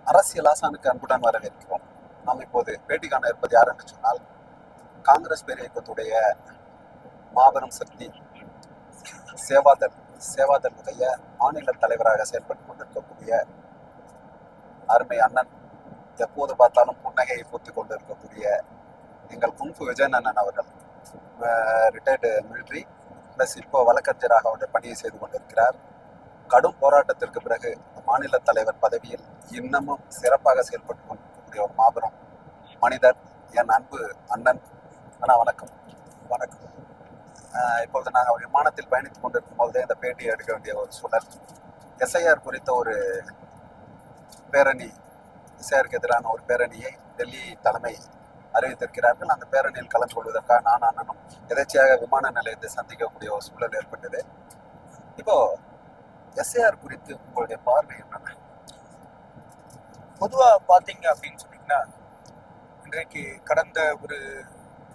அரசியல் ஆசானுக்கு அன்புடன் வரவேற்கிறோம். நாம் இப்போது பேட்டி காண இருப்பது யார் என்று சொன்னால், காங்கிரஸ் பேர் இயக்கத்துடைய மாபெரும் சக்தி சேவாதளுடைய மாநில தலைவராக செயல்பட்டு கொண்டிருக்கக்கூடிய அருமை அண்ணன், எப்போது பார்த்தாலும் புன்னகையை பூத்து கொண்டிருக்கக்கூடிய எங்கள் குங்ஃபு விஜயன் அண்ணன் அவர்கள். ரிட்டையர்டு மிலிட்ரி பிளஸ் இப்போ வழக்கறிஞராக அவருடைய பணியை செய்து கொண்டிருக்கிறார். கடும் போராட்டத்திற்கு பிறகு மாநில தலைவர் பதவியில் இன்னமும் சிறப்பாக செயல்பட்டு கொண்டிருக்கக்கூடிய ஒரு மாபெரும் மனிதர், என் அன்பு அண்ணன். அண்ணா வணக்கம். வணக்கம். இப்பொழுது நாங்கள் விமானத்தில் பயணித்துக் கொண்டிருக்கும் போதே இந்த பேட்டியை எடுக்க வேண்டிய ஒரு சூழல். எஸ்ஐஆர் குறித்த ஒரு பேரணி, எஸ்ஐஆருக்கு எதிரான ஒரு பேரணியை டெல்லி தலைமை அறிவித்திருக்கிறார்கள். அந்த பேரணியில் கலந்து கொள்வதற்காக நான் அண்ணனும் எதேச்சையாக விமான நிலையத்தை சந்திக்கக்கூடிய ஒரு சூழல் ஏற்பட்டது. இப்போ எஸ்ஐஆர் குறித்து உங்களுடைய பார்வை என்னென்ன? பொதுவா பாத்தீங்க அப்படின்னு சொன்னீங்கன்னா, இன்றைக்கு கடந்த ஒரு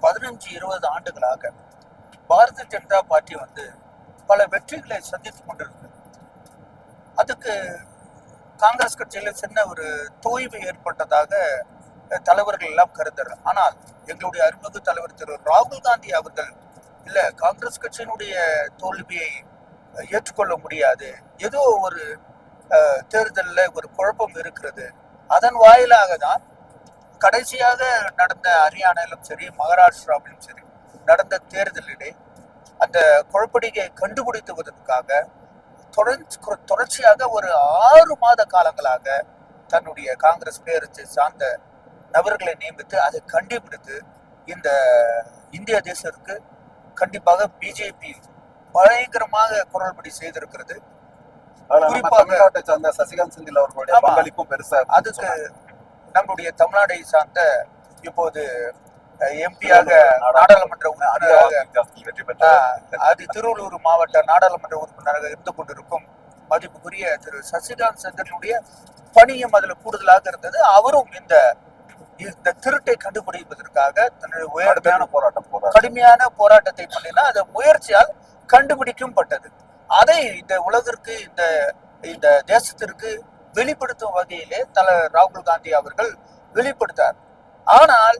15-20 ஆண்டுகளாக பாரதிய ஜனதா பார்ட்டி பல வெற்றிகளை சந்தித்துக் கொண்டிருக்கு. அதுக்கு காங்கிரஸ் கட்சியில சின்ன ஒரு தோய்வு ஏற்பட்டதாக தலைவர்கள் எல்லாம் கருதுறாங்க. ஆனால் எங்களுடைய அருள்மிகு தலைவர் திரு ராகுல் காந்தி அவர்கள் இல்ல, காங்கிரஸ் கட்சியினுடைய தோல்வியை ஏற்றுக்கொள்ள முடியாது, ஏதோ ஒரு தேர்தலில் ஒரு குழப்பம் இருக்கிறது, அதன் வாயிலாக தான் கடைசியாக நடந்த ஹரியானாவிலும் சரி மகாராஷ்டிராவிலும் சரி நடந்த தேர்தலிலே அந்த குழப்படியை கண்டுபிடித்துவதற்காக தொடர்ச்சியாக ஒரு 6 மாத காலங்களாக தன்னுடைய காங்கிரஸ் பேரத்தை சார்ந்த நபர்களை நியமித்து அதை கண்டுபிடித்து இந்த இந்திய தேசத்திற்கு கண்டிப்பாக பிஜேபி பயங்கரமாக குரல்படி செய்திருக்கிறது. குறிப்பாக சார்ந்த சசிகாந்த் செந்தில் அவர்களுடைய பங்களிப்பும் பெருசா. அதுக்கு நம்முடைய தமிழ்நாடை சார்ந்த இப்போது எம்பியாக நாடாளுமன்ற உறுப்பினராக அது திருவள்ளூர் மாவட்ட நாடாளுமன்ற உறுப்பினராக இருந்து கொண்டிருக்கும் மதிப்புக்குரிய திரு சசிகாந்த் செந்திலுடைய பணியும் அதுல கூடுதலாக இருந்தது. அவரும் இந்த திருட்டை கண்டுபிடிப்பதற்காக தன்னுடைய கடுமையான போராட்டத்தை பண்ணினா அது முயற்சியால் கண்டுபிடிக்கப்பட்டது. அதை இந்த உலகிற்கு இந்த தேசத்திற்கு வெளிப்படுத்தும் வகையிலே ராகுல் காந்தி அவர்கள் வெளிப்படுத்தார். ஆனால்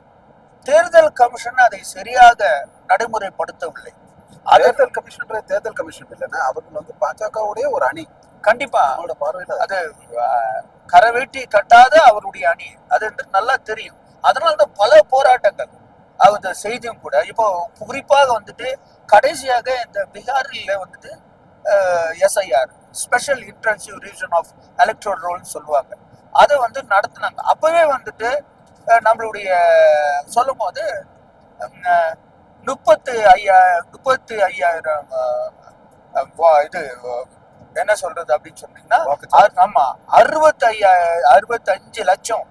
தேர்தல் கமிஷன் அதை சரியாக நடைமுறைப்படுத்தவில்லை. தேர்தல் கமிஷன் இல்லைன்னா அவர்கள் பாஜகவுடைய ஒரு அணி. கண்டிப்பா அது கரவேட்டி கட்டாத அவருடைய அணி அது என்று நல்லா தெரியும். அதனால்தான் பல போராட்டங்கள் அந்த செய்தியும் கூட. இப்போ குறிப்பாக கடைசியாக இந்த பீகாரில் SIR special intensive revision of electoral ரோல்னு சொல்லுவாங்க, அதை நடத்தினாங்க. அப்பவே நம்மளுடைய சொல்லும் போது 35,000 இது என்ன சொல்றது அப்படின்னு சொன்னீங்கன்னா, ஆமா 65 லட்சம்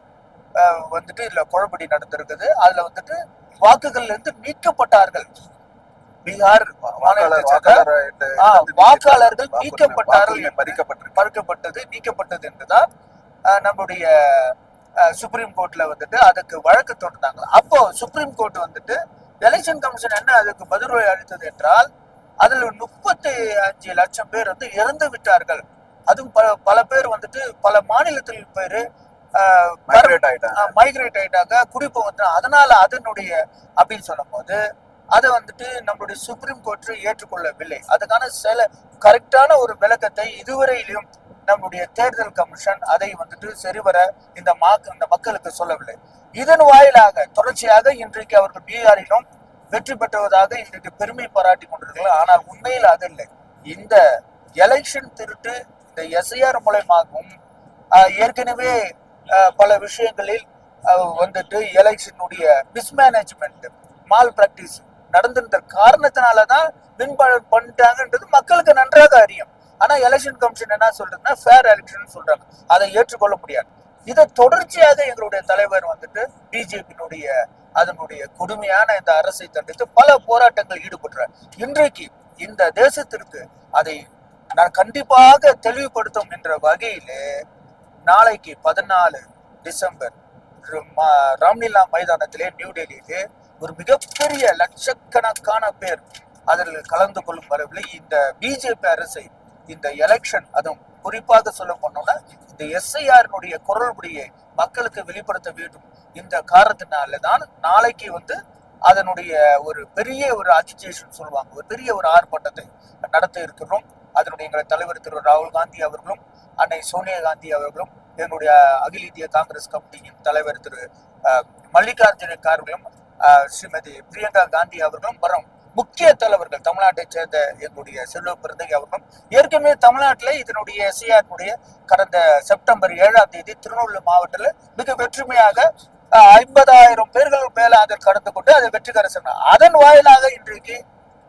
இதுல குழப்படி நடந்திருக்குது. அதுல வாக்குகள்ல இருந்து நீக்கப்பட்டார்கள். பீகார் வாக்காளர்கள் நீக்கப்பட்டார்கள், நீக்கப்பட்டது என்றுதான் நம்முடைய சுப்ரீம் கோர்ட்ல அதுக்கு வழக்கு தொடர்ந்தாங்க. அப்போ சுப்ரீம் கோர்ட் எலெக்ஷன் கமிஷன் என்ன அதுக்கு பதிலுரை அளித்தது என்றால், அதுல 35 லட்சம் பேர் இறந்து விட்டார்கள். அதுவும் பல பேர் பல மாநிலத்தில் பேரு மைக்ரேட் ஆயிட்டாங்க, குடிப்பு அதனால அதனுடைய அப்படின்னு சொல்லும் போது அதை நம்மளுடைய சுப்ரீம் கோர்ட் ஏற்றுக்கொள்ளவில்லை. அதுக்கான கரெக்டான ஒரு விளக்கத்தை இதுவரையிலும் நம்முடைய தேர்தல் கமிஷன் அதை சரிவர இந்த மக்களுக்கு சொல்லவில்லை. இதன் வாயிலாக தொடர்ச்சியாக இன்றைக்கு அவர்கள் பீகாரிலும் வெற்றி பெற்றுவதாக இன்றைக்கு பெருமை பாராட்டி கொண்டிருக்கிறார்கள். ஆனால் உண்மையில் அது இல்லை. இந்த எலெக்ஷன் திருட்டு இந்த எஸ்ஐஆர் மூலமாகவும் ஏற்கனவே பல விஷயங்களில் எலெக்ஷனுடைய மிஸ்மேனேஜ்மெண்ட் மால் பிராக்டிஸ் நடந்திருந்த காரணத்தினாலதான் வின் பண்ணிட்டாங்கன்றது மக்களுக்கு நன்றாக அறியும். ஆனா எலெக்ஷன் கமிஷன் என்ன சொல்றதுன்னா ஃபேர் எலெக்ஷன் சொல்றாங்க, அதை ஏற்றுக்கொள்ள முடியாது. இதை தொடர்ச்சியாக எங்களுடைய தலைவர் பிஜேபியினுடைய அதனுடைய கொடுமையான இந்த அரசை தடுத்து பல போராட்டங்கள் ஈடுபடுறார். இன்றைக்கு இந்த தேசத்திற்கு அதை நான் கண்டிப்பாக தெளிவுபடுத்தும் என்ற வகையிலே நாளைக்கு 14 டிசம்பர் ராம்லீலா மைதானத்திலே நியூ டெல்லியிலே ஒரு மிகப்பெரிய லட்சக்கணக்கான பேர் அதில் கலந்து கொள்ளும் வரவில்லை. இந்த பிஜேபி அரசை இந்த எலெக்ஷன், அதுவும் குறிப்பாக சொல்ல போனோம்னா இந்த இந்த எஸ்ஐஆரினுடைய குரல்படியை மக்களுக்கு வெளிப்படுத்த வேண்டும். இந்த காரணத்தினாலதான் நாளைக்கு வந்து அதனுடைய ஒரு பெரிய ஒரு அஜிடேஷன் சொல்லுவாங்க, ஒரு பெரிய ஒரு ஆர்ப்பாட்டத்தை நடத்த இருக்கிறோம். அதனுடைய எங்கள் தலைவர் திரு ராகுல் காந்தி அவர்களும் அன்னை சோனியா காந்தி அவர்களும் எங்களுடைய அகில இந்திய காங்கிரஸ் கமிட்டியின் தலைவர் திரு மல்லிகார்ஜுன கார்கேயும் ஸ்ரீமதி பிரியங்கா காந்தி அவர்களும் வரும் முக்கிய தலைவர்கள் தமிழ்நாட்டை சேர்ந்த எங்களுடைய செல்வ பிறந்தகை அவர்களும் ஏற்கனவே தமிழ்நாட்டில் இதனுடைய எஸ்ஐஆர் கடந்த செப்டம்பர் 7ஆம் தேதி திருநெல்வேலி மாவட்டத்தில் மிக வெற்றுமையாக 50,000 பேர்கள் மேல அதில் கலந்து கொண்டு அதை வெற்றிகர சொன்னார். அதன் வாயிலாக இன்றைக்கு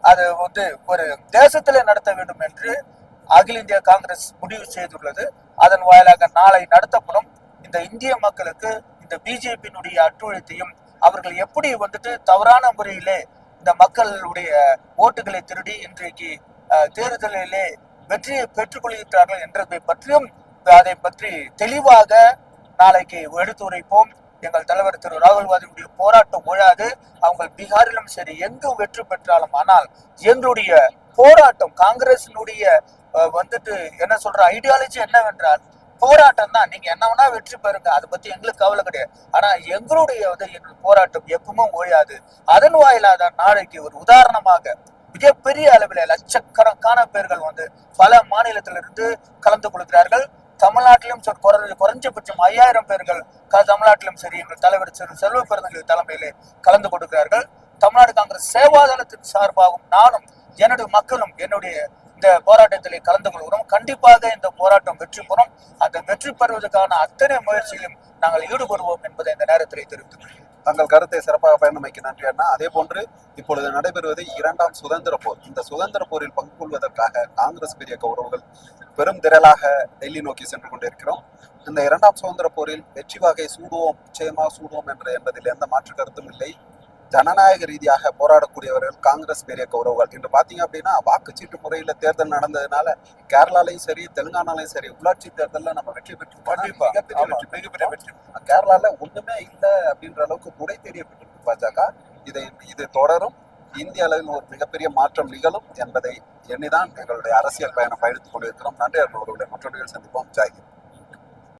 அது வந்து ஒரு தேசத்திலே நடத்த வேண்டும் என்று அகில இந்திய காங்கிரஸ் முடிவு செய்துள்ளது. அதன் வாயிலாக நாளை நடத்தப்படும் இந்த இந்திய மக்களுக்கு இந்த பிஜேபியினுடைய அட்டுழியத்தையும் அவர்கள் எப்படி வந்துட்டு தவறான முறையிலே இந்த மக்களுடைய ஓட்டுகளை திருடி இன்றைக்கு தேர்தலிலே வெற்றியை பெற்றுக் கொள்கிறார்கள் என்றதை பற்றியும் அதை பற்றி தெளிவாக நாளைக்கு எடுத்துரைப்போம். எங்கள் தலைவர் திரு ராகுல் காந்தியுடைய போராட்டம் ஓயாது. அவங்க பீகாரிலும் சரி எங்கு வெற்றி பெற்றாலும், ஆனால் எங்களுடைய போராட்டம் காங்கிரசினுடைய வந்துட்டு என்ன சொல்ற ஐடியாலஜி என்னவென்றால் போராட்டம் தான். நீங்க என்ன வேணா வெற்றி பெறுங்க, அதை பத்தி எங்களுக்கு கவலை கிடையாது. ஆனா எங்களுடைய எங்கள் போராட்டம் எப்பவும் ஓயாது. அதன் வாயிலாக நாளைக்கு ஒரு உதாரணமாக மிகப்பெரிய அளவில் லட்சக்கணக்கான பேர்கள் வந்து பல மாநிலத்திலிருந்து கலந்து கொள்கிறார்கள். தமிழ்நாட்டிலும் குறைஞ்சபட்சம் 5000 பேர்கள் தமிழ்நாட்டிலும் சரி எங்கள் தலைவர் செல்வ பெருந்தகை தலைமையிலே கலந்து கொடுக்கிறார்கள். தமிழ்நாடு காங்கிரஸ் சேவாதளத்தின் சார்பாகவும் நானும் என்னுடைய மக்களும் என்னுடைய இந்த போராட்டத்திலே கலந்து கொள்கிறோம். கண்டிப்பாக இந்த போராட்டம் வெற்றி பெறும். அந்த வெற்றி பெறுவதற்கான அத்தனை முயற்சியிலும் நாங்கள் ஈடுபடுவோம் என்பதை இந்த நேரத்திலே தெரிவித்துக் தங்கள் கருத்தை சிறப்பாக பயணமைக்கு நன்றி அண்ணா. அதே போன்று இப்பொழுது நடைபெறுவது 2ஆம் சுதந்திர போர். இந்த சுதந்திர போரில் பங்கு கொள்வதற்காக காங்கிரஸ் பெரிய கௌரவர்கள் பெரும் திரளாக டெல்லி நோக்கி சென்று கொண்டிருக்கிறோம். இந்த 2ஆம் சுதந்திர போரில் வெற்றி வாகை சூடுவோம், நிச்சயமாக சூடுவோம் என்பதில் எந்த மாற்று கருத்தும் இல்லை. ஜனநாயக ரீதியாக போராடக்கூடியவர்கள் காங்கிரஸ் பெரிய கௌரவர்கள். இன்று பாத்தீங்க அப்படின்னா வாக்குச்சீட்டு முறையில தேர்தல் நடந்ததுனால கேரளாலையும் சரி தெலுங்கானாலையும் சரி உள்ளாட்சி தேர்தலில் நம்ம வெற்றி பெற்று மிகப்பெரிய வெற்றி. கேரளால ஒண்ணுமே இல்லை அப்படின்ற அளவுக்கு குறை தெரியப்பட்டிருக்கு பாஜக. இது தொடரும். இந்திய அளவில் ஒரு மிகப்பெரிய மாற்றம் நிகழும் என்பதை எண்ணிதான் எங்களுடைய அரசியல் பயணம் பயணித்துக் கொண்டிருக்கிறோம். நன்றி அவர்களுடைய மற்றவர்கள் சந்திப்போம். ஜெய்ஹிந்த்.